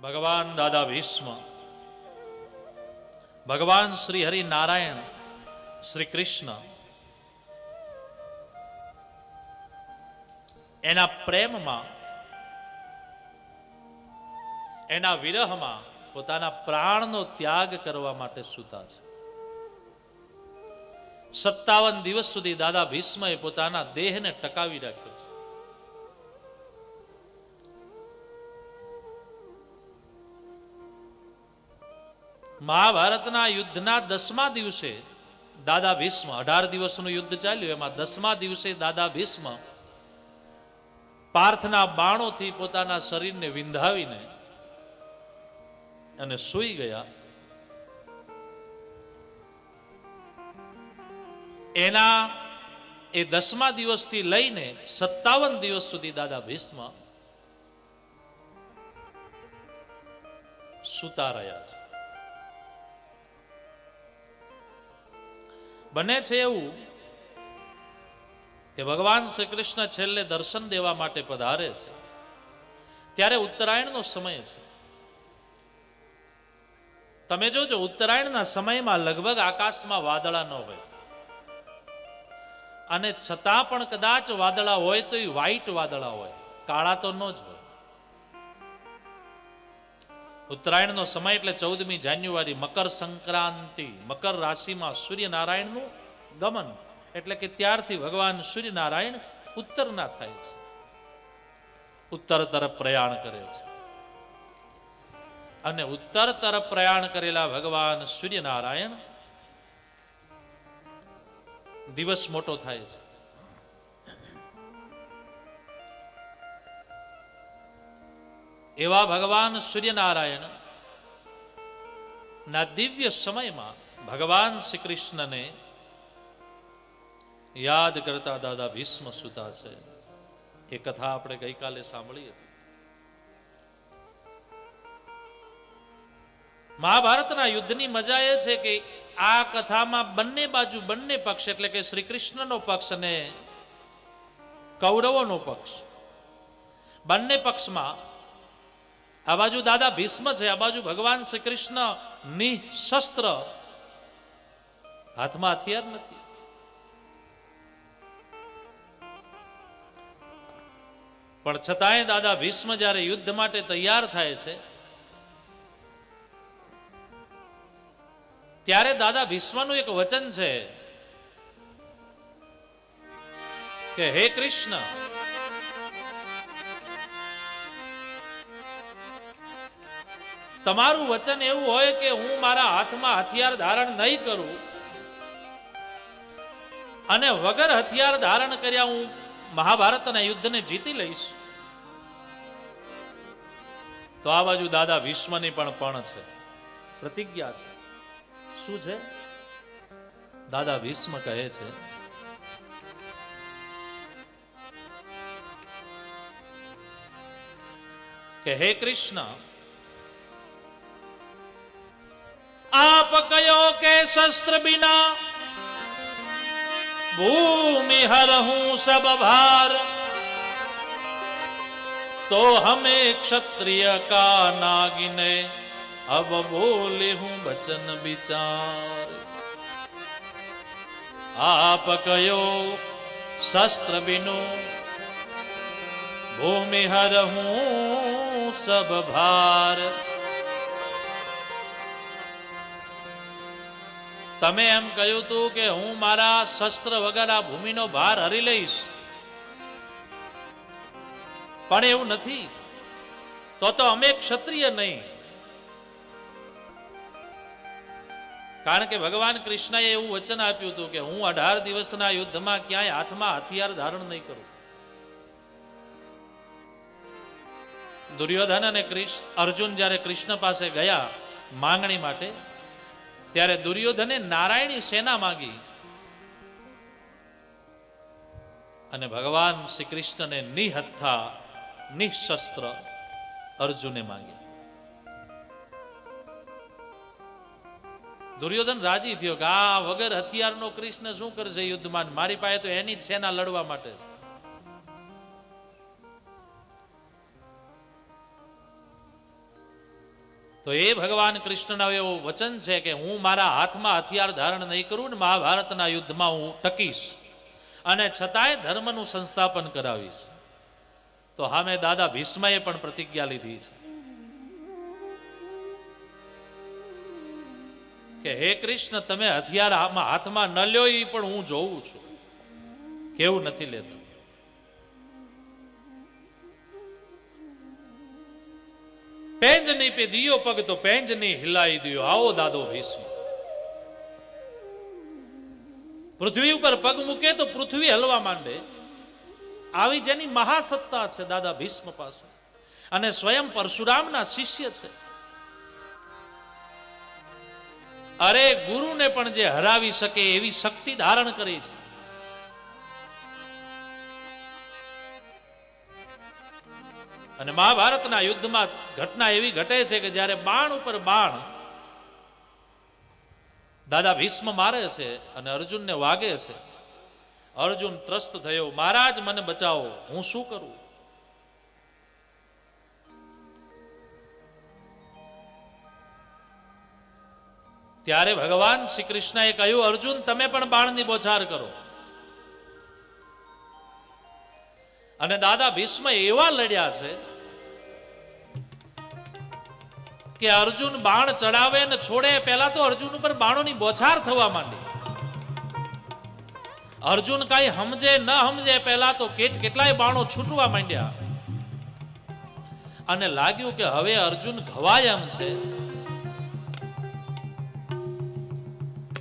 ભગવાન દાદા ભીષ્મ, ભગવાન શ્રી હરિ નારાયણ, શ્રી કૃષ્ણ એના પ્રેમમાં, એના વિરહમાં પોતાના પ્રાણનો ત્યાગ કરવા માટે સૂતા છે. 57 દિવસ સુધી દાદા ભીષ્મએ પોતાના દેહને ટકાવી રાખ્યો છે. મહાભારતના યુદ્ધના 10મા દિવસે દાદા ભીષ્મ, 18 દિવસનું યુદ્ધ ચાલ્યું, એમાં 10મા દિવસે દાદા ભીષ્મ પાર્થના બાણોથી પોતાના શરીરને વિંધાવીને અને સૂઈ ગયા. એના એ 10મા દિવસથી લઈને 57 દિવસ સુધી દાદા ભીષ્મ સૂતા રહ્યા છે. બને છે એવું કે ભગવાન શ્રી કૃષ્ણ છેલ્લે દર્શન દેવા માટે પધારે છે ત્યારે ઉત્તરાયણનો સમય છે. તમે જોજો, ઉત્તરાયણના સમયમાં લગભગ આકાશમાં વાદળા ન હોય, અને છતાં પણ કદાચ વાદળા હોય તો એ વ્હાઈટ વાદળા હોય, કાળા તો ન જ હોય. ઉત્તરાયણનો સમય એટલે 14મી જાન્યુઆરી, મકર સંક્રાંતિ, મકર રાશિમાં સૂર્યનારાયણનું ગમન, એટલે કે ત્યારથી ભગવાન સૂર્યનારાયણ ઉત્તરના થાય છે, ઉત્તર તરફ પ્રયાણ કરે છે. અને ઉત્તર તરફ પ્રયાણ કરેલા ભગવાન સૂર્યનારાયણ દિવસ મોટો થાય છે. એવા ભગવાન સૂર્યનારાયણ ના દિવ્ય સમયમાં ભગવાન શ્રી કૃષ્ણને યાદ કરતા દાદા ભીષ્મ સૂતા છે. એ કથા આપણે ગઈકાલે સાંભળી હતી. મહાભારતના યુદ્ધની મજા એ છે કે આ કથામાં બંને બાજુ, બંને પક્ષ, એટલે કે શ્રી કૃષ્ણનો પક્ષ અને કૌરવોનો પક્ષ, બંને પક્ષમાં આ બાજુ દાદા ભીષ્મ છે, આ બાજુ ભગવાન શ્રી કૃષ્ણ નિશસ્ત્ર, હાથમાં હથિયાર નથી. પણ છતાંય દાદા ભીષ્મ જ્યારે યુદ્ધ માટે તૈયાર થાય છે ત્યારે દાદા ભીષ્મનું એક વચન છે કે હે કૃષ્ણ, તમારું વચન એવું હોય કે હું મારા હાથમાં હથિયાર ધારણ નહીં કરું અને વગર હથિયાર ધારણ કર્યા હું મહાભારતના યુદ્ધને જીતી લઈશ, તો આ બાજુ દાદા ભીષ્મની પણ છે, પ્રતિજ્ઞા છે. શું છે? દાદા ભીષ્મ કહે છે કે હે કૃષ્ણ, આપ કયો કે શસ્ત્ર બિના ભૂમિ હરહું સબ ભાર, તો હમે ક્ષત્રિય કા નાગિને अब बोले हूं बचन विचार. आप कयो शस्त्र बिनु भूमि हर हूं सब भार. તમે એમ કહ્યું તું કે હું મારા શસ્ત્ર વગર આ ભૂમિનો ભાર હરી લઈશ, પણ એવું નથી. તો અમે ક્ષત્રિય નહીં, કારણ કે ભગવાન કૃષ્ણએ એવું વચન આપ્યું હતું કે હું 18 દિવસના યુદ્ધમાં ક્યાંય હાથમાં હથિયાર ધારણ નહીં કરું. દુર્યોધન અને અર્જુન જ્યારે કૃષ્ણ પાસે ગયા માંગણી માટે, ત્યારે દુર્યોધને નારાયણી સેના માંગી અને ભગવાન શ્રી કૃષ્ણને નિહથ્થા, નિશસ્ત્ર અર્જુને માંગી. દુર્યોધન રાજી થયો કે આ વગર હથિયારનો કૃષ્ણ શું કરશે યુદ્ધમાં, મારી પાસે તો એની જ સેના લડવા માટે છે. તો એ ભગવાન કૃષ્ણના એવું વચન છે કે હું મારા હાથમાં હથિયાર ધારણ નહીં કરું ને મહાભારતના યુદ્ધમાં હું ટકીશ અને છતાંય ધર્મનું સંસ્થાપન કરાવીશ. તો સામે દાદા ભીષ્મએ પણ પ્રતિજ્ઞા લીધી છે કે હે કૃષ્ણ, તમે હથિયાર હાથમાં ન લ્યો એ પણ હું જોઉં છું, કેવું નથી લેતા. પેંજ નહીં પે દિયો પગ તો પેંજ નહીં હિલાઈ દિયો, આવો દાદો ભીષ્મ. પૃથ્વી ઉપર પગ મૂકે તો પૃથ્વી હલવા માંડે, આવી જેની મહાસત્તા છે દાદા ભીષ્મ પાસે, અને સ્વયં પરશુરામના શિષ્ય છે. અરે ગુરુને પણ જે હરાવી શકે એવી શક્તિ ધારણ કરી છે. અને મહાભારતના યુદ્ધમાં ઘટના એવી ઘટે છે કે જ્યારે બાણ ઉપર બાણ દાદા ભીષ્મ મારે છે અને અર્જુનને વાગે છે. અર્જુન ત્રસ્ત થયો, મહારાજ મને બચાવો, હું શું કરું? ત્યારે ભગવાન શ્રી કૃષ્ણએ કહ્યું, અર્જુન તમે પણ બાણની બોછાર કરો. અને દાદા ભીષ્મ એવા લડ્યા છે કે અર્જુન બાણ ચડાવે ને છોડે પહેલા તો અર્જુન ઉપર બાણોની બોછાર થવા માંડી. અર્જુન કઈ સમજે ન સમજે પહેલા તો કેટલાય બાણો છૂટવા માંડ્યા અને લાગ્યું કે હવે અર્જુન ઘવાય એમ છે.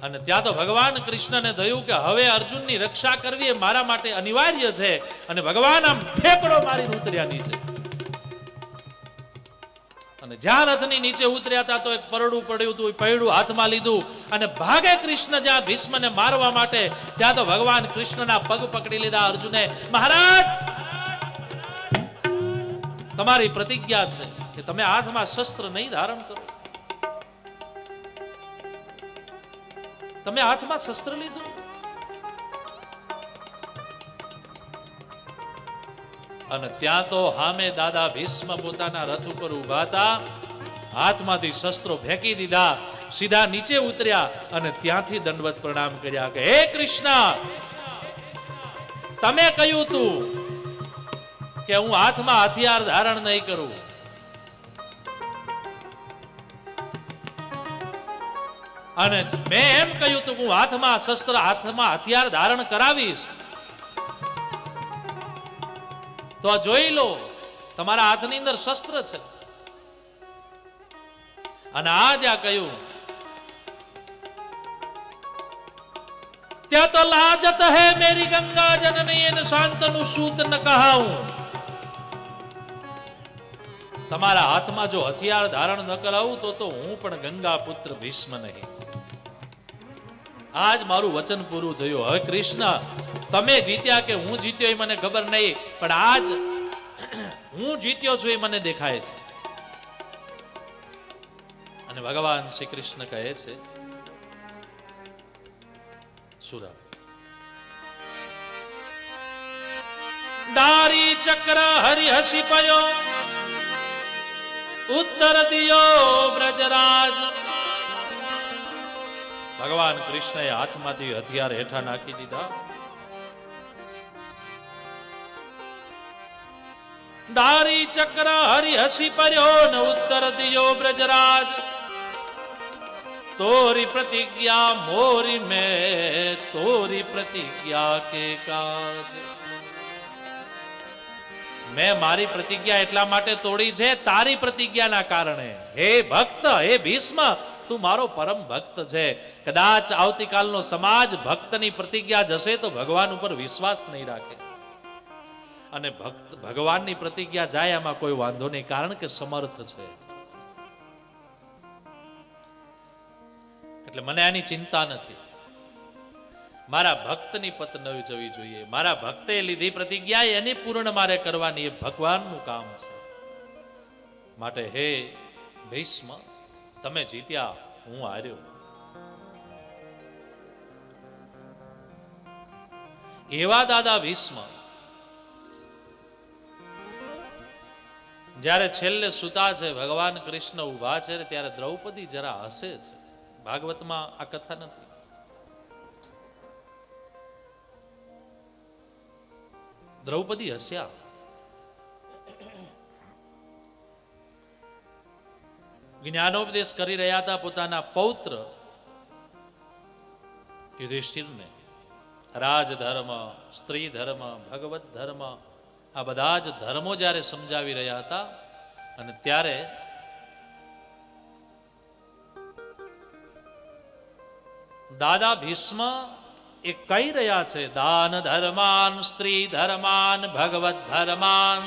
અને ત્યાં તો ભગવાન કૃષ્ણને થયું કે હવે અર્જુનની રક્ષા કરવી એ મારા માટે અનિવાર્ય છે. અને ભગવાન આમ ઠેકડો મારીને ઉતર્યા નીચે. અને જ્યાં રથની નીચે ઉતર્યા હતા તો એક પરડું પડ્યું હતું, પૈડું હાથમાં લીધું અને ભાગે કૃષ્ણ જ્યાં ભીષ્મને મારવા માટે, ત્યાં તો ભગવાન કૃષ્ણના પગ પકડી લીધા અર્જુને. મહારાજ, તમારી પ્રતિજ્ઞા છે કે તમે હાથમાં શસ્ત્ર નહીં ધારણ કરો. તમે હાથમાં શસ્ત્ર લીધું. અને ત્યાં તો હામે દાદા ભીષ્મ પોતાના રથ ઉપર ઉભા હતા, હાથમાંથી શસ્ત્રો ફેંકી દીધા, સીધા નીચે ઉતર્યા અને ત્યાંથી દંડવત પ્રણામ કર્યા કે હે કૃષ્ણ, તમે કહ્યું તું કે હું હાથમાં હથિયાર ધારણ નહીં કરું, અને મેં એમ કહ્યું તું હું હાથમાં શસ્ત્ર હાથમાં હથિયાર ધારણ કરાવીશ. તો આ જોઈ લો, તમારા હાથની અંદર શસ્ત્ર છે. અને આ જ્યાં કહ્યું ત્યાં તો લાજત હે મેરી ગંગા જનની ન શાંતનું સૂત ન કહાઉં. તમારા હાથમાં જો હથિયાર ધારણ ન કરાવું તો હું પણ ગંગા પુત્ર ભીષ્મ નહીં. આજ મારું વચન પૂરું થયું. હવે કૃષ્ણ, તમે જીત્યા કે હું જીત્યો એ મને ખબર નહીં, પણ આજ હું જીત્યો છું એ મને દેખાય છે. અને ભગવાન શ્રી કૃષ્ણ કહે છે, સુરા દારી ચક્ર હરિ હસી પયો ઉત્તર દિયો બ્રજરાજ. ભગવાન કૃષ્ણએ હાથમાંથી હથિયાર હેઠા નાખી દીધા. દારી ચક્ર હરિ હસી પડ્યો ને ઉત્તર દિયો બ્રજરાજ. તોરી પ્રતિજ્ઞા મોરી મેં તોરી પ્રતિજ્ઞા કે કાજ. મેં મારી પ્રતિજ્ઞા એટલા માટે તોડી છે તારી પ્રતિજ્ઞાના કારણે. હે ભક્ત, હે ભીષ્મ, તું મારો પરમ ભક્ત છે. કદાચ આવતીકાલનો સમાજ ભક્તની પ્રતિજ્ઞા જશે તો ભગવાન ઉપર વિશ્વાસ નહીં રાખે. અને ભગવાનની પ્રતિજ્ઞા જાય એમાં કોઈ વાંધો નહીં, કારણ કે સમર્થ છે. એટલે મને આની ચિંતા નથી. મારા ભક્તની પત ન જવી જોઈએ. મારા ભક્તે લીધી પ્રતિજ્ઞા એની પૂર્ણ મારે કરવાની, એ ભગવાનનું કામ છે. માટે હે ભીષ્મ, તમે જીત્યા, હું હાર્યો. એવા દાદા ભીષ્મ જ્યારે છેલ્લે સુતા છે, ભગવાન કૃષ્ણ ઊભા છે, ત્યારે દ્રૌપદી જરા હસે છે. ભાગવતમાં આ કથા નથી. દ્રૌપદી હસ્યા. જ્ઞાનોપદેશ કરી રહ્યા હતા પોતાના પૌત્ર યુધિષ્ઠિરને. રાજધર્મ, સ્ત્રી ધર્મ, ભગવત ધર્મ, આ બધા જ ધર્મો જ્યારે સમજાવી રહ્યા હતા, અને ત્યારે દાદા ભીષ્મ એ કહી રહ્યા છે, દાન ધર્માન, સ્ત્રી ધર્માન, ભગવત ધર્માન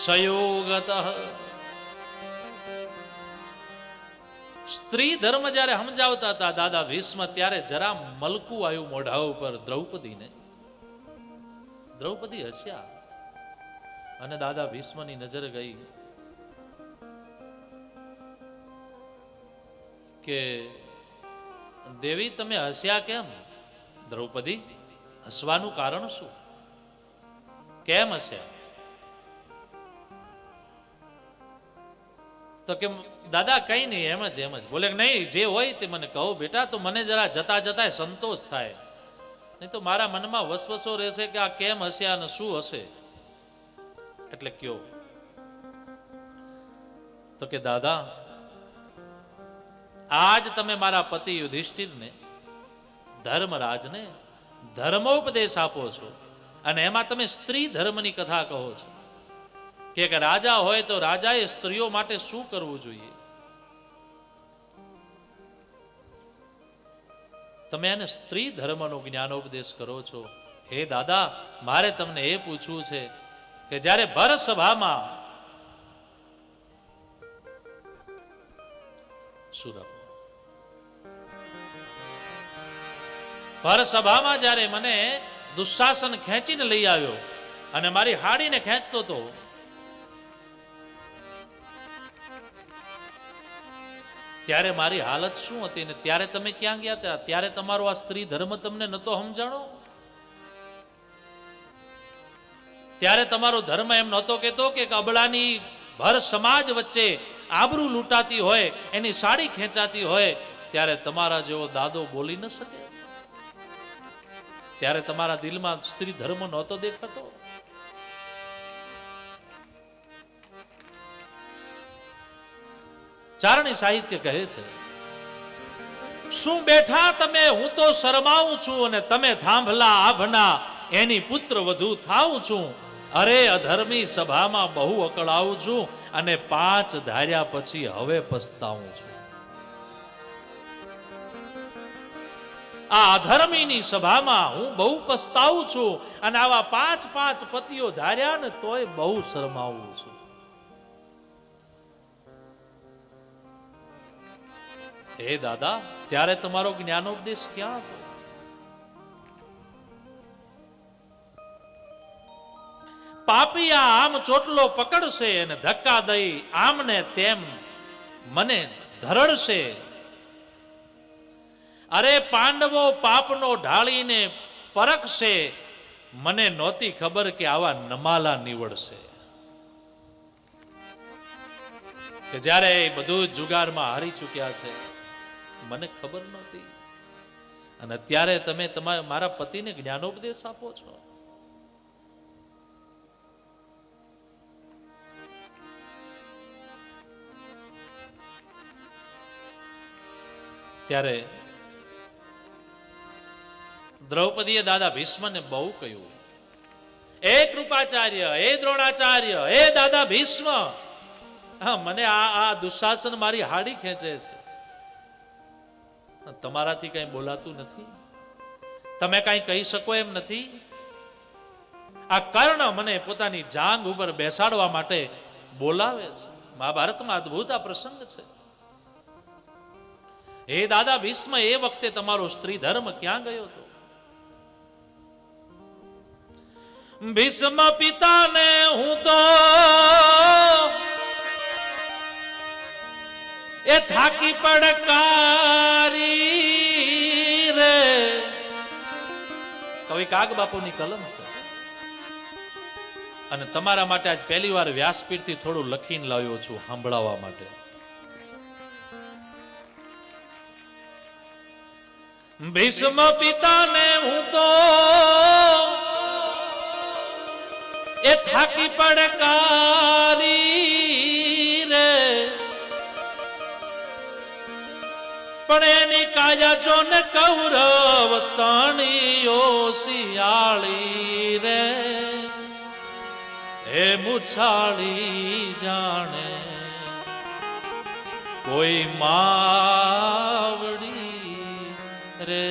સયોગત. સ્ત્રી ધર્મ જ્યારે સમજાવતા હતા દાદા ભીષ્મ, ત્યારે જરા મલકું આવ્યું મોઢા ઉપર દ્રૌપદીને. દ્રૌપદી હસ્યા અને દાદા ભીષ્મની નજર ગઈ કે દેવી તમે હસ્યા કેમ? દ્રૌપદી, હસવાનું કારણ શું? કેમ હસ્યા? તો કે દાદા કઈ નહીં, એમ જ બોલે. નહીં, જે હોય તે મને કહો બેટા, તો મને જરા જતા જતા સંતોષ થાય. નહીં તો મારા મનમાં વસવસો રહેશે કે આ કેમ હસ્યા અને શું હશે. એટલે કયો. તો કે દાદા, આજ તમે મારા પતિ યુધિષ્ઠિરને, ધર્મરાજને ધર્મોપદેશ આપો છો, અને એમાં તમે સ્ત્રી ધર્મની કથા કહો છો કે રાજા હોય તો રાજાએ સ્ત્રીઓ માટે શું કરવું જોઈએ. તમે એને સ્ત્રી ધર્મનો જ્ઞાનોપદેશ કરો છો. હે દાદા, મારે તમને એ પૂછવું છે કે જ્યારે ભર સભામાં ભર સભામાં જ્યારે મને દુશાસન ખેંચીને લઈ આવ્યો અને મારી હાડીને ખેંચતો હતો, ત્યારે મારી હાલત શું હતી ને ત્યારે તમે ક્યાં ગયા હતા? ત્યારે તમારો આ સ્ત્રી ધર્મ તમને નતો સમજાણો? ત્યારે તમારો ધર્મ એમ નહોતો કહેતો કે અબળાની ભર સમાજ વચ્ચે આબરૂ લૂંટાતી હોય, એની સાડી ખેંચાતી હોય, ત્યારે તમારા જેવો દાદો બોલી ન શકે? ત્યારે તમારા દિલમાં સ્ત્રી ધર્મ નહોતો દેખાતો? ચારણી સાહિત્ય કહે છે, શું બેઠા તમે, હું તો શરમાવું છું, અને તમે થાંભલા આભના એની પુત્ર વધુ થાઉં છું. અરે અધર્મી સભામાં બહુ અકળાવું છું, અને 5 ધાર્યા પછી હવે પસ્તાવું છું. આ અધર્મીની સભામાં હું બહુ પસ્તાવું છું, અને આવા 5 પતિઓ ધાર્યા ને તોય બહુ શરમાવું છું. હે દાદા, ત્યારે તમારો જ્ઞાનોપદેશ ક્યાં હતો? પાપિયા આમ ચોટલો પકડશે અને ધક્કા દઈ આમ ને તેમ મને ધરડશે. અરે પાંડવો પાપનો ઢાળીને પરખશે, મને નહોતી ખબર કે આવા નમાલા નીવડશે. કે જ્યારે બધું જુગારમાં હારી ચૂક્યા છે, મને ખબર નહોતી, અને અત્યારે તમે મારા પતિને જ્ઞાનોપદેશ આપો છો. ત્યારે દ્રૌપદીએ દાદા ભીષ્મને બહુ કહ્યું, એ કૃપાચાર્ય, એ દ્રોણાચાર્ય, એ દાદા ભીષ્મ, મને આ દુશાસન મારી હાડી ખેંચે છે, તમારાથી કઈ બોલાતું નથી, તમે કઈ કહી શકો એમ નથી. આ કર્ણ મને પોતાની જાંગ ઉપર બેસાડવા માટે બોલાવે છે. મહાભારતમાં અદ્ભુત આ પ્રસંગ છે. હે દાદા ભીષ્મ, એ વખતે તમારો સ્ત્રી ધર્મ ક્યાં ગયો હતો? ભીષ્મ પિતાને હું તો એ થાકી પડકારી રે. કવિ કાગ બાપુની કલમ છે. અને તમારા માટે આજ પહેલી વાર વ્યાસપીઠથી થોડું લખીને લાવ્યો છું સાંભળવા માટે. ભીષ્મ પિતાને હું તો એ થાકી પડે કારી રે, પણ એની કાયા જો ને કૌરવ તણીઓ શિયાળી રે, એ મુછાળી જાણે કોઈ માવડી રે.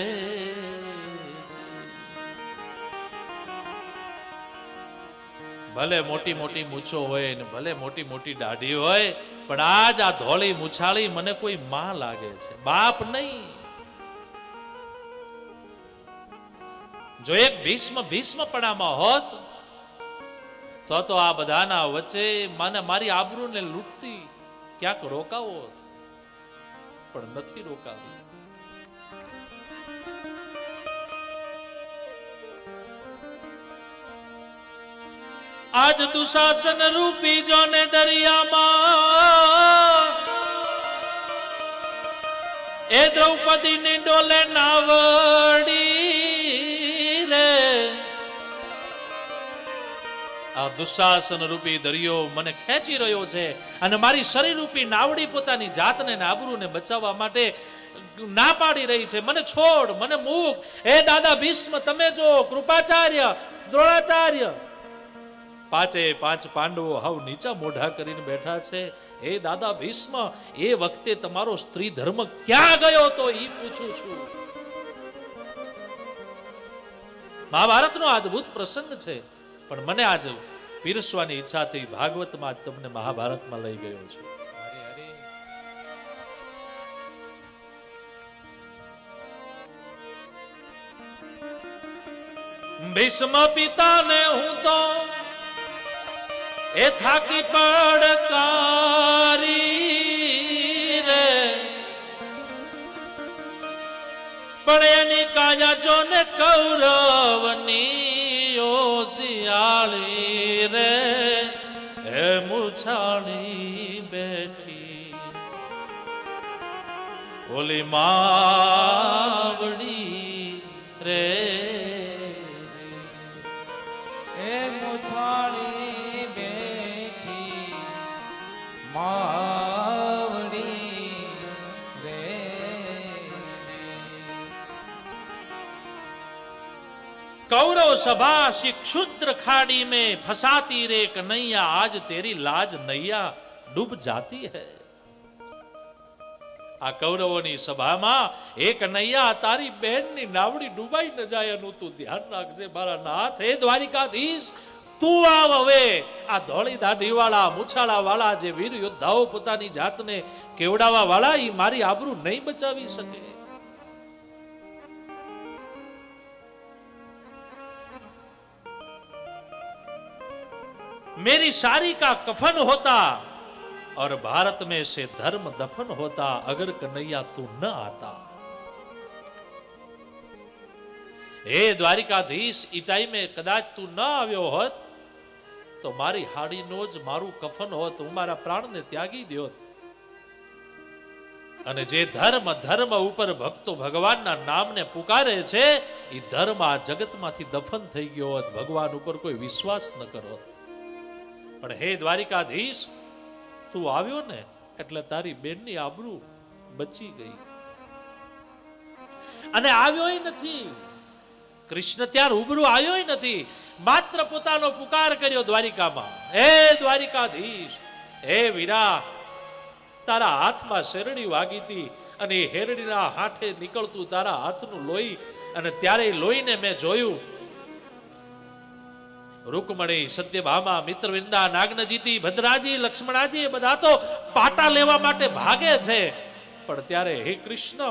ભલે મોટી મોટી મૂછો હોય ને ભલે મોટી મોટી દાઢી હોય, પણ આજ આ ધોળી મુછાળી મને કોઈ માં લાગે છે, બાપ નહીં. જો એક ભીષ્મપણામાં હોત તો આ બધાના વચ્ચે મને મારી આબરૂને લૂંટતી ક્યાંક રોકાવો, પણ નથી રોકાવી. આજ દુશાસન રૂપી જોને દરિયામાં એ દ્રૌપદીની ડોલે નાવડી રે, આ દુશાસન રૂપી દરિયો મને ખેંચી રહ્યો છે અને મારી શરીર રૂપી નાવડી પોતાની જાતને ને આબરૂને બચાવવા માટે ના પાડી રહી છે. મને છોડ, મને મૂક. હે દાદા ભીષ્મ, તમે જો કૃપાચાર્ય, દ્રોણાચાર્ય, પાંચે પાંચ પાંડવો હાવ નીચા મોઢા કરીને બેઠા છે. હે દાદા ભીષ્મ, એ વખતે તમારો સ્ત્રી ધર્મ ક્યાં ગયો તો એ પૂછું છું. મહાભારતનો અદ્ભુત પ્રસંગ છે, પણ મને આજ પીરસવાની ઈચ્છાથી ભાગવતમાં તમને મહાભારતમાં લઈ ગયો છું. ભીષ્મ પિતાને હું તો એ થાકી પડકારી રે, પણ એની કાયા જો ને કૌરવની શિયાળી રે, એ મુછાળી બેઠી ઓલી માવડી રે, એ મુછાળી બેઠી માવડી રે. कौरव सभा सी क्षुद्र खाड़ी में फंसाती रे कन्हैया, आज तेरी लाज नैया डूब जाती है. આ કૌરવોની સભામાં એક કન્હૈયા તારી બહેનની નાવડી ડૂબાઈ ન જાય એનું તું ધ્યાન રાખજે મારા નાથ. હે દ્વારિકાધીશ, તું આવ હવે. આ ધોળી દાઢી વાળા, મૂછાળા વાળા જે વીર યોદ્ધાઓ પોતાની જાતને કેવડાવા વાળા, એ મારી આબરૂ નહીં બચાવી શકે. मेरी सारी का कफन होता और भारत में से धर्म दफन होता, अगर कन्हैया तू न आता. हे द्वारिकाधीश, ई टाइमे कदाच तू न આવ્યો હોત તો મારી હાડીનો જ મારું કફન હોત, હું મારા પ્રાણને ત્યાગી દ્યોત. અને જે ધર્મ ઉપર ભક્તો ભગવાનના નામને પુકારે છે, એ ધર્મ આ જગતમાંથી દફન થઈ ગયો હોત, ભગવાન ઉપર કોઈ વિશ્વાસ ન કરો. પણ હે દ્વારિકાધીશ, તું આવ્યો ને એટલે તારી બેનની આબરૂ બચી ગઈ. અને આવ્યો નથી કૃષ્ણ, ત્યાં રૂબરૂ આવ્યો નથી, માત્ર પોતાનો પુકાર કર્યો દ્વારિકામાં. હે દ્વારિકાધીશ, હે વીરા, તારા હાથમાં શેરડી વાગી હતી અને એ હેરડીના હાથે નીકળતું તારા હાથનું લોહી, અને ત્યારે લોહીને મેં જોયું. રૂકમણી, સત્યભામા, મિત્રવિંદા, નાગનજીતી, ભદ્રાજી, લક્ષ્મણાજી, એ બધા તો પાટા લેવા માટે ભાગે છે. પણ ત્યારે હે કૃષ્ણ,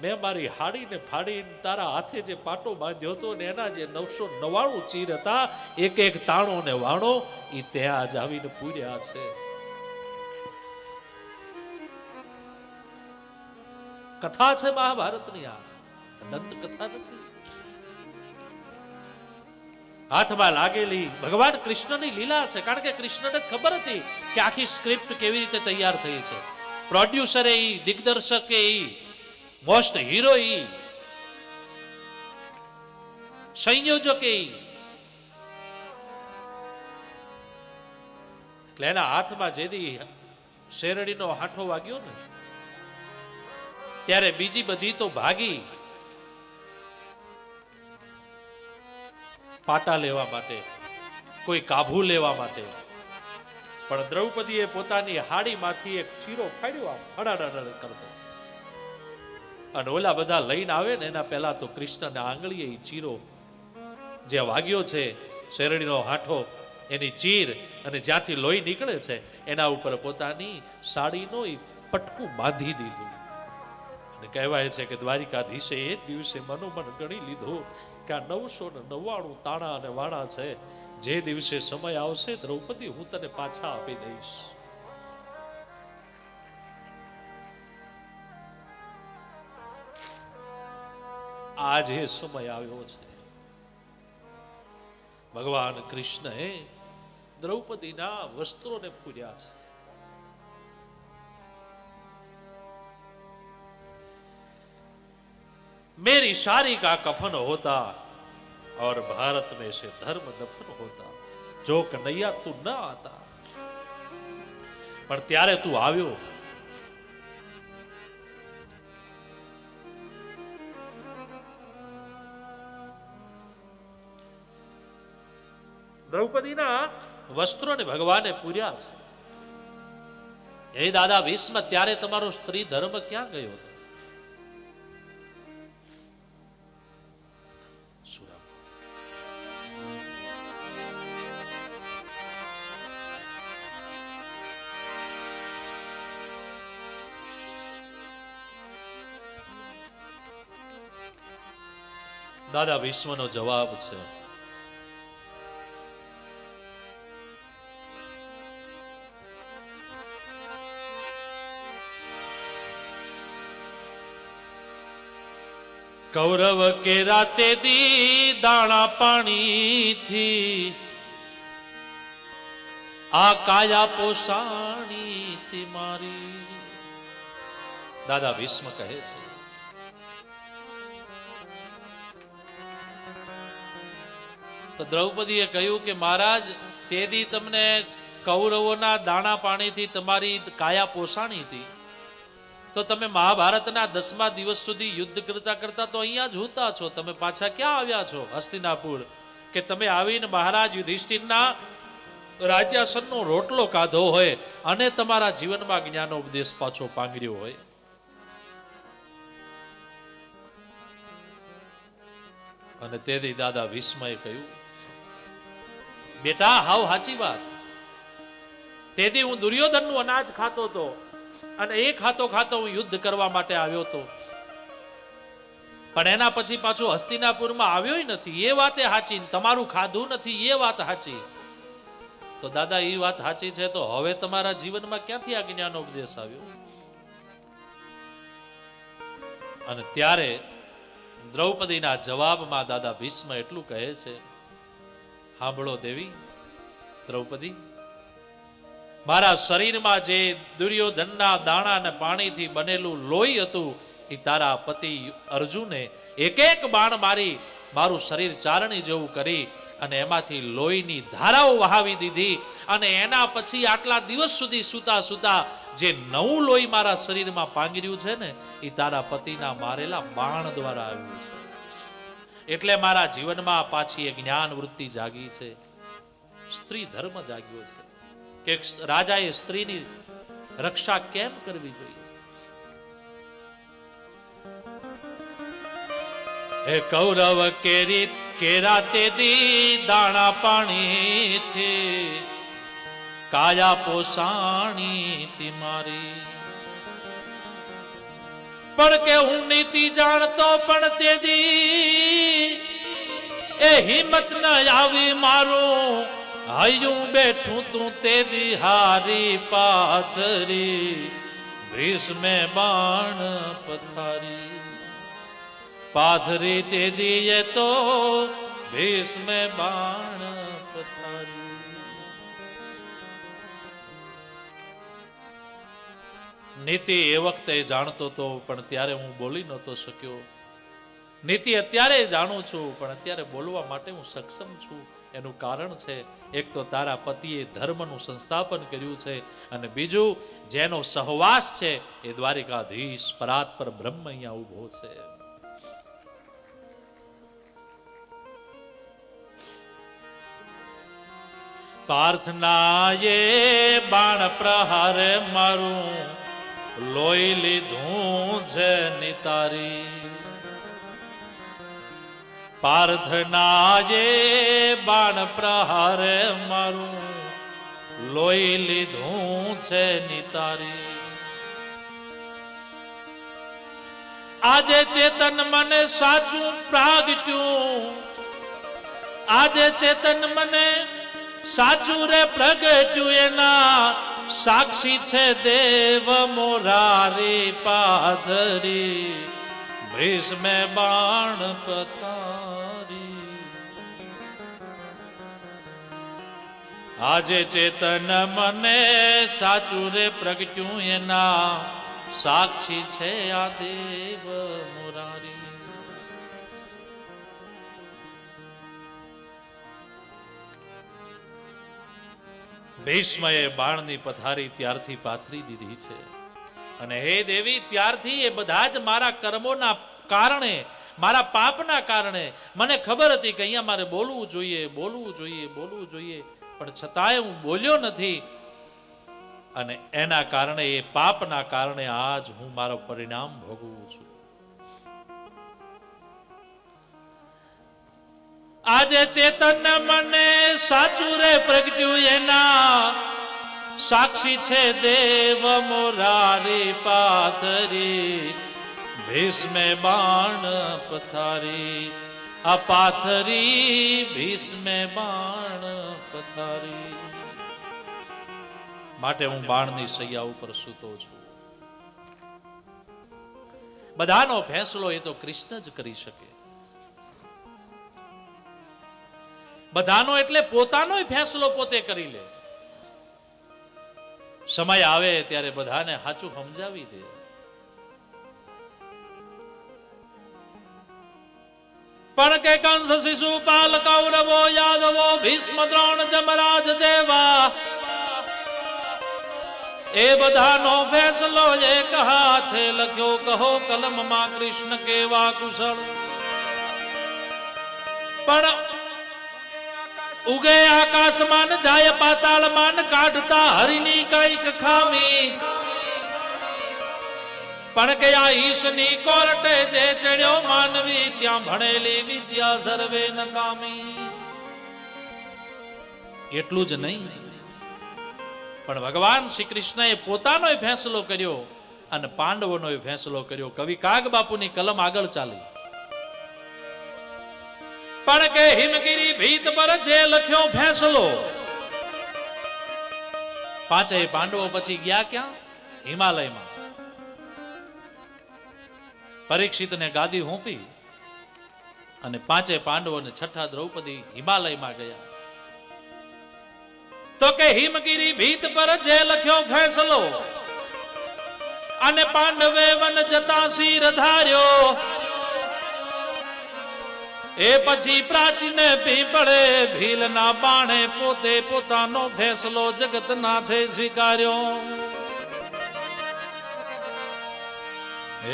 મેં મારી હાડીને ફાડીને તારા હાથે જે પાટો બાંધ્યો હતો ને એના જે 999 ચીર હતા, એક એક તાણો ને વાણો, એ ત્યાં જ આવીને પૂર્યા છે. કથા છે મહાભારતની, આ દંત કથા નથી. હાથમાં લાગેલી ભગવાન કૃષ્ણની લીલા છે. કારણ કે કૃષ્ણને ખબર હતી કે આખી સ્ક્રિપ્ટ કેવી રીતે તૈયાર થઈ છે. પ્રોડ્યુસર ઈ, દિગ્દર્શક ઈ, મોસ્ટ હીરો ઈ, સંયોજક ઈ. એટલે એના હાથમાં જેદી શેરડીનો હાથો વાગ્યો ને ત્યારે બીજી બધી તો ભાગી પાટા લેવા માટે, કોઈ કાભુ લેવા માટે. પણ દ્રૌપદીએ પોતાની હાડીમાંથી એક ચીરો ફાડ્યો, આમ હડાડડ કરતો. અને ઓલા બધા લઈને આવે ને એના પહેલા તો કૃષ્ણના આંગળીએ ઈ ચીરો જે વાગ્યો છે, શેરડીનો હાથો, એની ચીર અને જ્યાંથી લોહી નીકળે છે એના ઉપર પોતાની સાડીનો ઈ પટકું બાંધી દીધું. અને કહેવાય છે કે દ્વારિકાધીશે એ દિવસે મનોમન ગણી લીધું કે આ 999 તાણા અને વાણા છે. જે દિવસે સમય આવશે દ્રૌપદી હું તને પાછા આપી દઈશ. આજ એ સમય આવ્યો છે. ભગવાન કૃષ્ણએ દ્રૌપદીના વસ્ત્રોને પૂર્યા છે. मेरी शारी का कफन होता और भारत में से धर्म दफन होता, जो कन्हैया તું ન आता. પણ ત્યારે તું આવ્યો. દ્રૌપદીના વસ્ત્રોને ભગવાને પૂર્યા છે. હે દાદા ભીષ્મ, ત્યારે તમારો સ્ત્રી ધર્મ ક્યાં ગયો હતો? દાદા ભીષ્મનો જવાબ છે, કૌરવ કેરા તેદી દાણા પાણી થી આ કાયા પોષાણી તી મારી. દાદા ભીષ્મ કહે છે તો દ્રૌપદીએ કહ્યું કે મહારાજ, તેદી તમને કૌરવોના દાણા પાણીથી તમારી કાયા પોષાણી હતી, તો તમે મહાભારતના 10મા દિવસ સુધી યુદ્ધ કરતા કરતા તો અહીંયા જ હોતા છો. તમે પાછા ક્યાં આવ્યા છો હસ્તિનાપુર? કે તમે આવીને મહારાજ યુધિષ્ઠિરના રાજ્યાસનનો રોટલો કાઢો હોય અને તમારા જીવનમાં જ્ઞાનોપદેશ પાછો પાંગર્યો હોય. અને તેથી દાદા ભીષ્મએ કહ્યું, બેટા હાવ સાચી વાત. તેથી હું દુર્યોધનનું અનાજ ખાતો હતો અને એ ખાતો ખાતો હું યુદ્ધ કરવા માટે આવ્યો હતો, પણ એના પછી પાછો હસ્તિનાપુરમાં આવ્યો નથી. એ વાતે સાચી. તમારું ખાધું નથી એ વાત સાચી. તો દાદા એ વાત સાચી છે, તો હવે તમારા જીવનમાં ક્યાંથી આ જ્ઞાનો ઉપદેશ આવ્યો? અને ત્યારે દ્રૌપદીના જવાબમાં દાદા ભીષ્મ એટલું કહે છે, સાંભળો દેવી દ્રૌપદી, મારા શરીરમાં જે દુર્યોધનના દાણા અને પાણીથી બનેલું લોહી હતું એ તારા પતિ અર્જુને એક એક બાણ મારી મારું શરીર ચારણી જેવું કરી અને એમાંથી લોહીની ધારાઓ વહાવી દીધી. અને એના પછી આટલા દિવસ સુધી સુતા સુતા જે નવું લોહી મારા શરીરમાં પાંગર્યું છે ને એ તારા પતિના મારેલા બાણ દ્વારા આવ્યું છે. એટલે મારા જીવનમાં પાછી એક જ્ઞાન વૃત્તિ જાગી છે, સ્ત્રી ધર્મ જાગ્યો છે કે રાજાએ સ્ત્રીની રક્ષા કેમ કરવી જોઈએ. હે કૌરવ કેરા તેદી દાણા પાણી થી કાયા પોષાણી તી મારી. પણ કે હું નીતિ જાણતો પણ તેદી એ હિંમત ન આવી મારું હૈયું બેઠું તું તેદી હારી પાથરી ભીષ્મે બાણ પથારી. પાથરી તેદી એ તો ભીષ્મે બાણ પથાર્યું. નીતિ એ વખતે જાણતો હતો પણ ત્યારે હું બોલી નહોતો શક્યો. નીતિ અત્યારે જાણું છું પણ અત્યારે બોલવા માટે હું સક્ષમ છું. એનું કારણ છે એક તો તારા પતિએ ધર્મનું સંસ્થાપન કર્યું છે અને બીજું જેનો સહવાસ છે એ દ્વારિકાધીશ પરાત્પર બ્રહ્મ અહીંયા ઉભો છે. પ્રાર્થનાએ બાણ પ્રહાર મારું લોહી લીધું છે નિતારી. પ્રાર્થનાએ બાણ પ્રહાર મારું લોહી લીધું છે નિતારી. આજે ચેતન મને સાચું પ્રાગટ્યું, આજે ચેતન મને સાચું રે પ્રગટ્યું, એના સાક્ષી છે દેવ મોરારી પાધરી ભીષ્મે બાણ પથારી. આજે ચેતન મને સાચું રે પ્રગટ્યું, એના સાક્ષી છે આ દેવ મોરારી. ભીષ્મએ બાણની પથારી ત્યારથી પાથરી દીધી છે અને હે દેવી ત્યારથી એ બધા જ મારા કર્મોના કારણે, મારા પાપના કારણે મને ખબર હતી કે અહીંયા મારે બોલવું જોઈએ, બોલવું જોઈએ, બોલવું જોઈએ, પણ છતાંય હું બોલ્યો નથી અને એના કારણે, એ પાપના કારણે આજ હું મારો પરિણામ ભોગવું છું. આજે ચેતન મને સાચું રે પ્રગટ્યું, એના સાક્ષી છે દેવ મોરારી પાથરી ભીષ્મે બાણ પથારી. આ પાથરી ભીષ્મે બાણ પથારી. માટે હું બાણની સૈયા ઉપર સૂતો છું. બધાનો ફેંસલો એ તો કૃષ્ણ જ કરી શકે. બધાનો એટલે પોતાનો ફેંસલો પોતે કરી લે. સમય આવે ત્યારે બધાને સાચું સમજાવી દે. પણ કે કંસ શિશુપાલ કૌરવો યાદવો ભીષ્મ દ્રોણ જમરાજ જેવા એ બધાનો ફેંસલો એક હાથે લખ્યો. કહો કલમમાં કૃષ્ણ કેવા કુશળ. પણ ઉગે આકાશમાન જાય પાતાળમાન કાઢતા હરિની કઈક ખામી. પણ કે આ ઈશની કોર્ટે જે ચડ્યો માનવી ત્યાં ભણેલી વિદ્યા સર્વે નકામી. એટલું જ નહીં પણ ભગવાન શ્રી કૃષ્ણએ પોતાનો ફેંસલો કર્યો અને પાંડવોનો ફેંસલો કર્યો. કવિ કાગ બાપુની કલમ આગળ ચાલી. પણ કે હિમગીરી ભીત પર જે લખ્યો ફેંસલો. પાંચેય પાંડવો પછી ગયા ક્યાં? હિમાલયમાં. પરીક્ષિતને ગાદી હોંપી અને પાંચે પાંડવોને છઠ્ઠા દ્રૌપદી હિમાલયમાં ગયા. તો કે હિમગીરી ભીત પર જે લખ્યો ફેંસલો અને પાંડવે વન જતા શિર ધાર્યો. એ પછી પ્રાચીને પીપળે ભીલના બાણે પોતે પોતાનો ફેંસલો જગતનાથે સ્વીકાર્યો.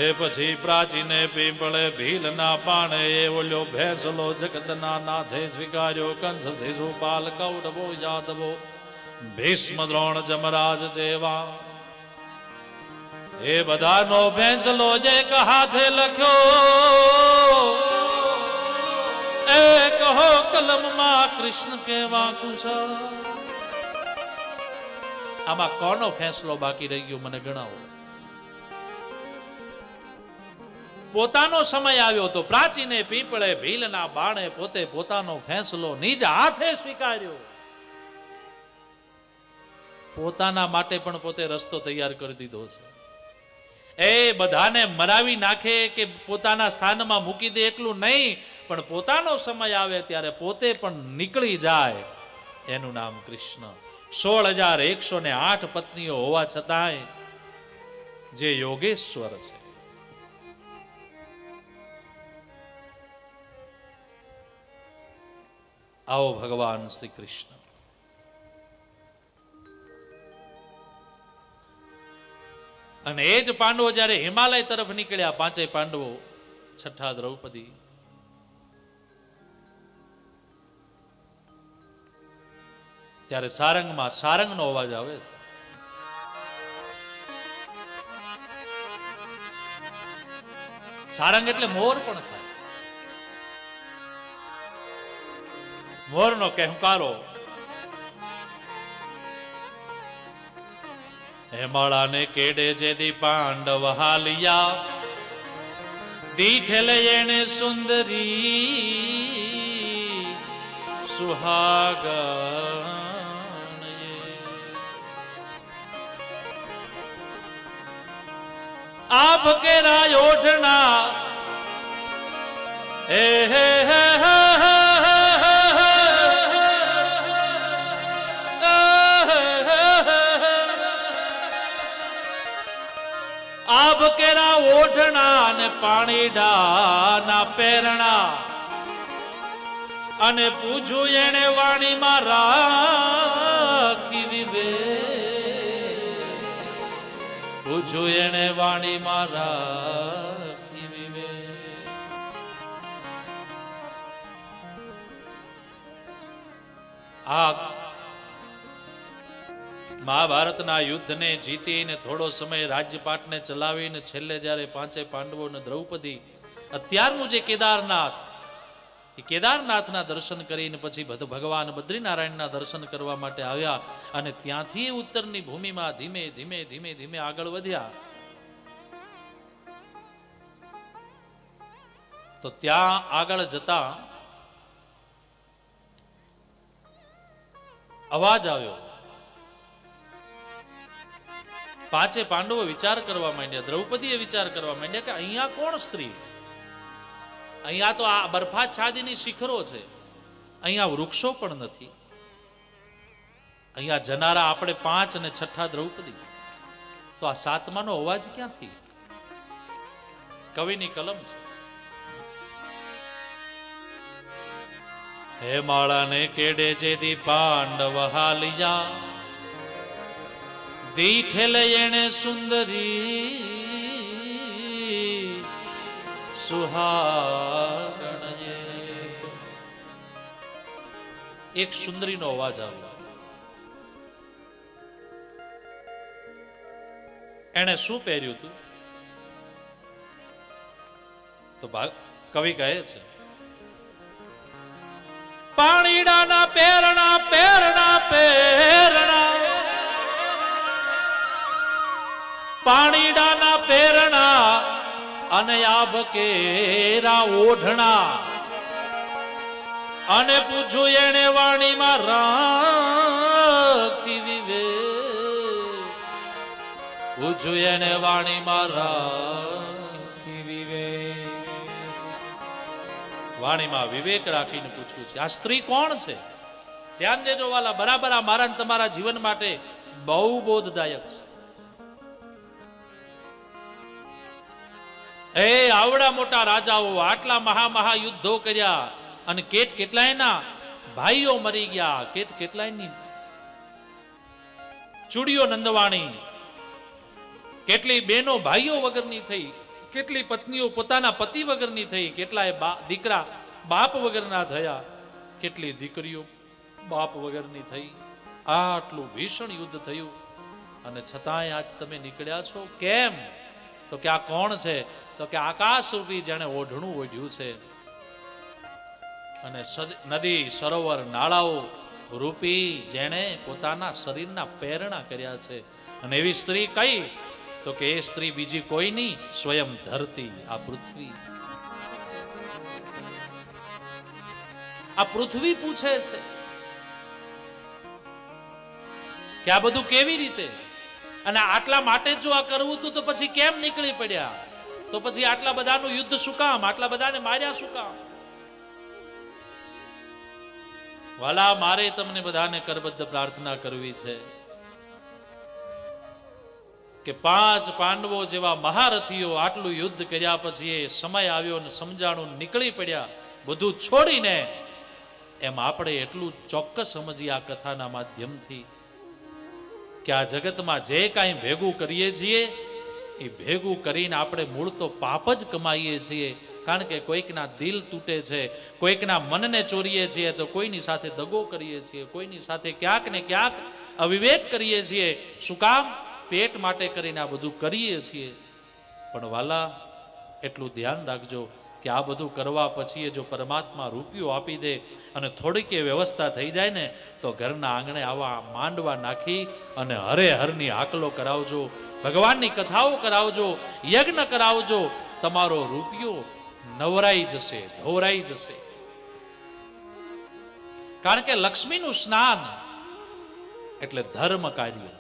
એ પછી પ્રાચીને પીપળે ભીલના બાણે એ ઓલ્યો ફેંસલો જગતના નાથે સ્વીકાર્યો. કંસ શિશુપાલ કૌરવો યાદવો ભીષ્મ દ્રોણ જમરાજ જેવા એ બધાનો ફેંસલો એક હાથે લખ્યો. એ કહો કલમમાં કૃષ્ણ કેવા કુશળ. આમાં કોનો ફેંસલો બાકી રહી ગયો મને ગણાવો. પોતાનો સમય આવ્યો તો પ્રાચીને પીપળે ભીલના બાણે પોતે પોતાનો ફેંસલો નિજ હાથે સ્વીકાર્યો. પોતાના માટે પણ પોતે રસ્તો તૈયાર કરી દીધો છે. એ બધાને મરાવી નાખે કે પોતાના સ્થાનમાં મૂકી દે એટલું નહીં, પણ પોતાનો સમય આવે ત્યારે પોતે પણ નીકળી જાય, એનું નામ કૃષ્ણ. 16,108 પત્નીઓ હોવા છતાંય જે યોગેશ્વર છે, આવો ભગવાન શ્રી કૃષ્ણ. અને એ જ પાંડવો જ્યારે હિમાલય તરફ નીકળ્યા, પાંચેય પાંડવો, છઠ્ઠા દ્રૌપદી, ત્યારે સારંગમાં સારંગનો અવાજ આવે છે. સારંગ એટલે મોર પણ થાય. મોરનો કહેકારો. હેમાળાને કેડે જેદી પાંડવ હાલિયા, દીઠેલે એને સુંદરી સુહાગણ. આપ કેરા ઓઢના હે હે હે આપ કેરા ઓઢણા ને પાણીડા ના પેરણા, અને પૂછું એને વાણીમાં રાખી વિવે, પૂછું એને વાણીમાં રાખી વિવે. આ મહાભારતના યુદ્ધને જીતીને થોડો સમય રાજ્યપાટને ચલાવીને છેલ્લે જ્યારે પાંચે પાંડવો અને દ્રૌપદી અત્યારનું જે કેદારનાથ, એ કેદારનાથના દર્શન કરીને પછી ભગવાન બદ્રીનારાયણના દર્શન કરવા માટે આવ્યા, અને ત્યાંથી ઉત્તરની ભૂમિમાં ધીમે ધીમે ધીમે ધીમે આગળ વધ્યા. તો ત્યાં આગળ જતા અવાજ આવ્યો. પાંચે પાંડવો વિચાર કરવા માંડ્યા, દ્રૌપદીએ વિચાર કરવા માંડ્યા કે અહીંયા કોણ સ્ત્રી? અહીંયા તો આ બરફાચ્છાદિની શિખરો છે, અહીંયા વૃક્ષો પણ નથી, અહીંયા જનારા આપણે પાંચ અને છઠ્ઠા દ્રૌપદી, તો આ સાતમાનો અવાજ ક્યાંથી? કવિની કલમ છે. હે માળાને કેડે જેદી પાંડવ હાલિયા, દીઠેલે એને સુંદરી સુહાગણ. એક સુંદરીનો અવાજ આવ્યો. એને શું પહેર્યું હતું? તો કવિ કહે છે, પાણીડાના પેરણા પેરણા પેરણા, પાણીડાના પેરણા અને આભકેરા ઓઢણા, અને પૂછું એને વાણીમાં રાખી વિવે, પૂછું એને વાણીમાં રાખી વિવે. વાણીમાં વિવેક રાખીને પૂછવું છે. આ સ્ત્રી કોણ છે? ધ્યાન દેજો વાલા, બરાબર આ મારા ને તમારા જીવન માટે બહુ બોધદાયક છે. એ આવડા મોટા રાજાઓ, આટલા મહા યુદ્ધો કર્યા, અને કેટલાયના ભાઈઓ મરી ગયા, કેટલાયની ચૂડીઓ નંદવાણી, કેટલી બેનો ભાઈઓ વગરની થઈ, કેટલી પત્નીઓ પોતાના પતિ વગરની થઈ, કેટલાય દીકરા બાપ વગરના થયા, કેટલી દીકરીઓ બાપ વગરની થઈ. આટલું ભીષણ યુદ્ધ થયું, અને છતાંય આજ તમે નીકળ્યા છો કેમ? તો કે આ કોણ છે? તો કે આકાશ રૂપી જેણે ઓઢણું ઓઢ્યું છે, અને નદી સરોવર નાળાઓ રૂપી જેણે પોતાના શરીરના પેરણા કર્યા છે. અને એવી સ્ત્રી કઈ? તો કે એ સ્ત્રી બીજી કોઈ નહીં, સ્વયં ધરતી, આ પૃથ્વી. આ પૃથ્વી પૂછે છે કે આ બધું કેવી રીતે? અને આટલા માટે જો આ કરવું હતું તો પછી કેમ નીકળી પડ્યા? તો પછી આટલા બધાનું યુદ્ધ શું કામ? આટલા બધાને માર્યા શું કામ? વાલા, મારે તમને બધાને કરબદ્ધ પ્રાર્થના કરવી છે કે 5 પાંડવો જેવા મહારથીઓ આટલું યુદ્ધ કર્યા પછી એ સમય આવ્યો ને સમજાણું નીકળી પડ્યા, બધું છોડીને, એમ આપણે એટલું ચોક્કસ સમજીએ આ કથાના માધ્યમથી કે આ જગતમાં જે કાંઈ ભેગું કરીએ છીએ એ ભેગું કરીને આપણે મૂળ તો પાપ જ કમાઈએ છીએ. કારણ કે કોઈકના દિલ તૂટે છે, કોઈકના મનને ચોરીએ છીએ, તો કોઈની સાથે દગો કરીએ છીએ, કોઈની સાથે ક્યાંક ને ક્યાંક અવિવેક કરીએ છીએ. શું કામ? પેટ માટે કરીને આ બધું કરીએ છીએ. પણ વાલા, એટલું ધ્યાન રાખજો કે આ બધું કરવા પછી જો પરમાત્મા રૂપિયો આપી દે અને થોડીક એ વ્યવસ્થા થઈ જાય ને, તો ઘરના આંગણે આવા માંડવા નાખી અને હરે હરની હાકલો કરાવજો, ભગવાનની કથાઓ કરાવજો, યજ્ઞ કરાવજો. તમારો રૂપિયો નવરાઈ જશે, ધોરાઈ જશે. કારણ કે લક્ષ્મીનું સ્નાન એટલે ધર્મ કાર્ય.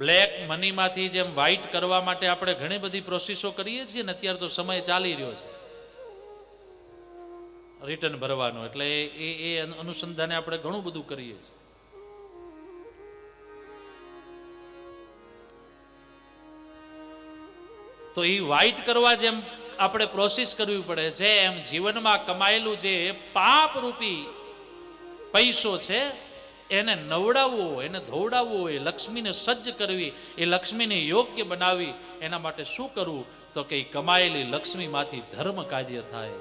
બ્લેક મનીમાંથી જેમ વ્હાઇટ કરવા માટે આપણે ઘણી બધી પ્રોસેસો કરીએ છીએ ને, અત્યારે તો સમય ચાલી રહ્યો છે રિટર્ન ભરવાનો, એટલે એ અનુસંધાને આપણે ઘણું બધું કરીએ છીએ. તો એ વ્હાઇટ કરવા જેમ આપણે પ્રોસેસ કરવી પડે છે, એમ જીવનમાં કમાયેલું જે પાપ રૂપી પૈસો છે એને નવડાવવો, એને ધોવડાવવો, એ લક્ષ્મીને સજ્જ કરવી, એ લક્ષ્મીને યોગ્ય બનાવી. એના માટે શું કરવું? તો કે કમાયેલી લક્ષ્મીમાંથી ધર્મ કાર્ય થાય,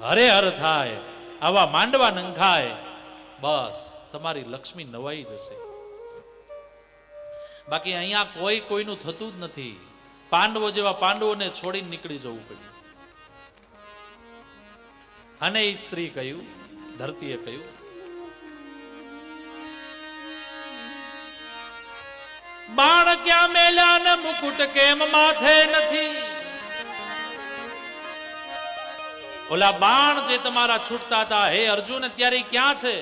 હરે હર થાય, આવા માંડવા નંખાય, બસ તમારી લક્ષ્મી નવાઈ જશે. બાકી અહીંયા કોઈ કોઈનું થતું જ નથી. પાંડવો જેવા પાંડવોને છોડીને નીકળી જવું પડ્યું. અને એ સ્ત્રી કહ્યું, ધરતીએ કહ્યું, બાણ ક્યાં મેલ્યા ને મુકુટ કેમ માથે નથી? ઓલા બાણ જે તમારા છૂટતા હતા હે અર્જુન, અત્યારે ક્યાં છે?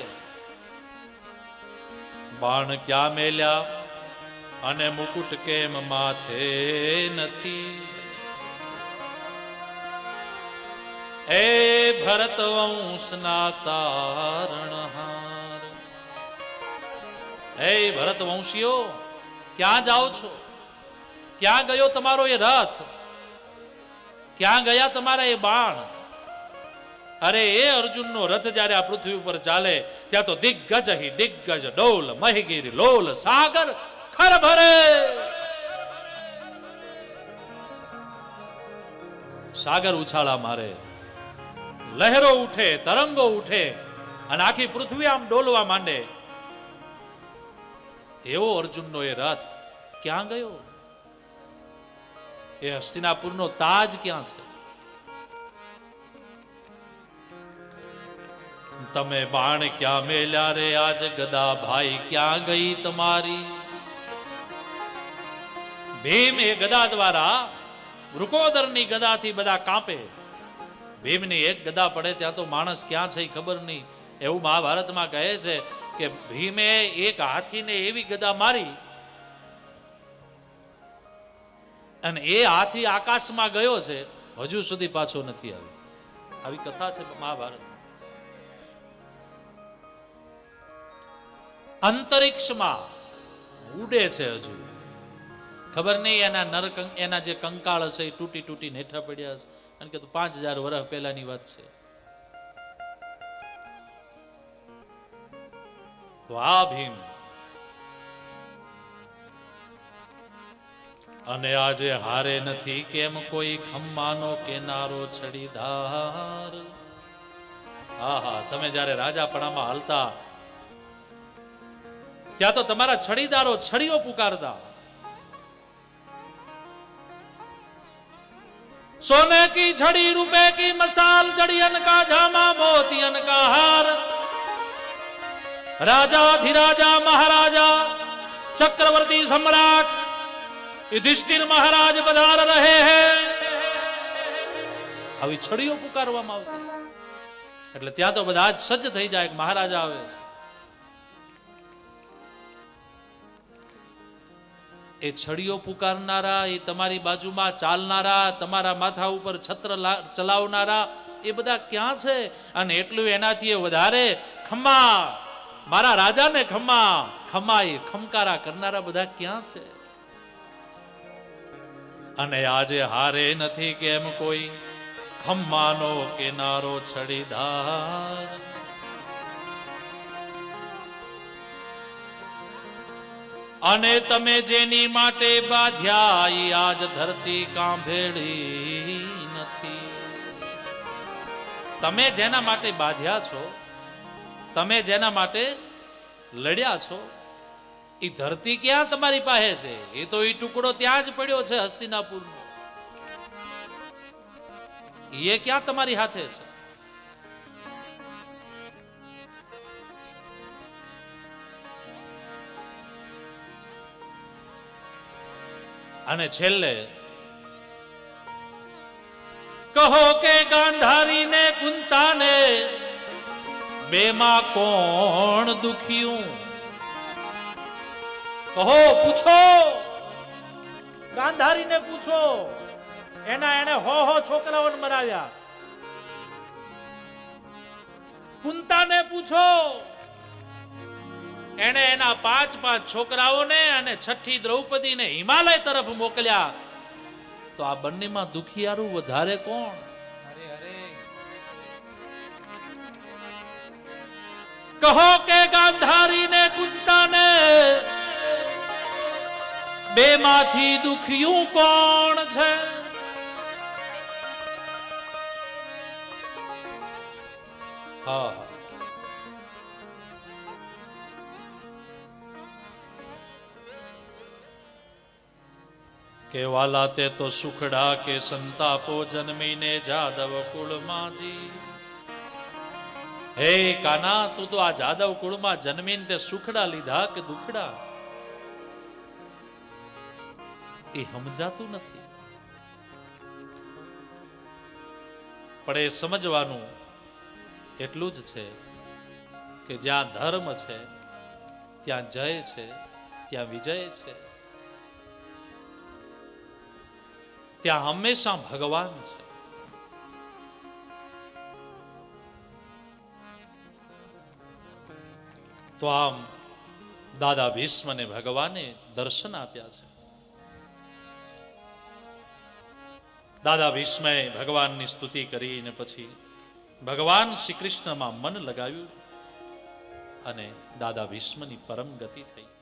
બાણ ક્યાં મેલ્યા અને મુકુટ કેમ માથે નથી? એ ભરત વંશના તારણહાર, હે ભરત વંશીઓ, ક્યાં જાઓ છો? ક્યાં ગયો તમારો એ રથ? ક્યાં ગયા તમારા એ બાણ? અરે એ અર્જુનનો રથ જ્યારે આ પૃથ્વી ઉપર ચાલે ત્યાં તો દિગ્ગજ હિ દિગ્ગજ, ડોલ મહિગીર લોલ સાગર ખર ભરે. સાગર ઉછાળા મારે, લહેરો ઉઠે, તરંગો ઉઠે અને આખી પૃથ્વી આમ ડોલવા માંડે. એવો અર્જુનનો એ રથ ક્યાં ગયો? એ હસ્તિનાપુરનો તાજ ક્યાં છે? તમે બાણ ક્યાં મેલ્યા રે આજ ગદા ભાઈ ક્યાં ગઈ તમારી? ભીમ એ ગદા દ્વારા, વૃકોદરની ગદાથી બધા કાંપે. ભીમની એક ગદા પડે ત્યાં તો માણસ ક્યાં છે ખબર નહીં. એવું મહાભારતમાં કહે છે કે ભીમે એક હાથીને એવી ગદા મારી અને એ હાથી આકાશમાં ગયો છે, હજુ સુધી પાછો નથી આવ્યો. આવી કથા છે મહાભારત. અંતરિક્ષમાં ઉડે છે, હજુ ખબર નહીં એના એના જે કંકાળ હશે એ તૂટી તૂટી નેઠા પડ્યા છે. કારણ કે 5000 વર્ષ પહેલાની વાત છે. વાહ ભીમ! અને આજે હારે નથી કેમ કોઈ ખમ્માનો કેનારો છડીધાર. આહા, તમે જ્યારે રાજાપણામાં હાલતા ત્યાં તો તમારા છડીદારો છડીઓ પુકારતા. सोने की छड़ी रुपए की मसाल जड़ियन का जामा मोतियन का हार. राजा अधिराजा महाराजा चक्रवर्ती सम्राट युधिष्ठिर महाराज पधार रहे हैं. આવી છડીઓ પુકારવામાં આવતી. એટલે ત્યાં તો બધા જ સજ્જ થઈ જાય કે મહારાજા આવે છે. એ છડીઓ પુકારનારા, એ તમારી બાજુમાં ચાલનારા, તમારા માથા ઉપર છત્ર ચલાવનારા, એ બધા ક્યાં છે? અને એટલું એનાથી વધારે ખમ્મા, મારા રાજાને ખમ્મા, ખમ્મા એ ખમકારા કરનારા બધા ક્યાં છે? અને આજે હારે નથી કેમ કોઈ ખમ્માનો કિનારો છડીધાર. અને તમે જેની માટે બાંધ્યા ઈ આજ ધરતી કાંભેડી નથી. તમે જેના માટે બાંધ્યા છો, તમે જેના માટે લડ્યા છો, એ ધરતી ક્યાં તમારી પાસે છે? એ તો એ ટુકડો ત્યાં જ પડ્યો છે હસ્તિનાપુરનો. એ ક્યાં તમારી હાથે છે? અને છેલ્લે કહો કે ગાંધારીને કુંતાને બેમાં કોણ દુખ્યું? કહો, પૂછો, ગાંધારીને પૂછો. એને હો છોકરાઓને મરાવ્યા. કુંતાને પૂછો, એને એના 5 છોકરાઓને અને 6ઠી દ્રૌપદીને હિમાલય તરફ મોકલ્યા. તો આ બંનેમાં દુખિયારું વધારે કોણ? હરે હરે. કહો કે ગાંધારીને કુંતાને બેમાંથી દુખિયું કોણ છે? હા, કે વાલા તે તો સુખડા કે સંતાપો જન્મીને જાદવ કુળમાંજી. હે કાના, તું તો આ જાદવ કુળમાં જન્મીને તે સુખડા લીધા કે દુખડા? એ સમજાતું નથી. પણ એ સમજવાનું એટલું જ છે કે જ્યાં ધર્મ છે ત્યાં જય છે, ત્યાં વિજય છે, ત્યાં હંમેશા ભગવાન છે. તો આમ દાદા ભીષ્મને ભગવાને દર્શન આપ્યા છે. દાદા ભીષ્મે ભગવાનની સ્તુતિ કરીને પછી ભગવાન શ્રી કૃષ્ણમાં મન લગાવ્યું અને દાદા ભીષ્મની પરમ ગતિ થઈ.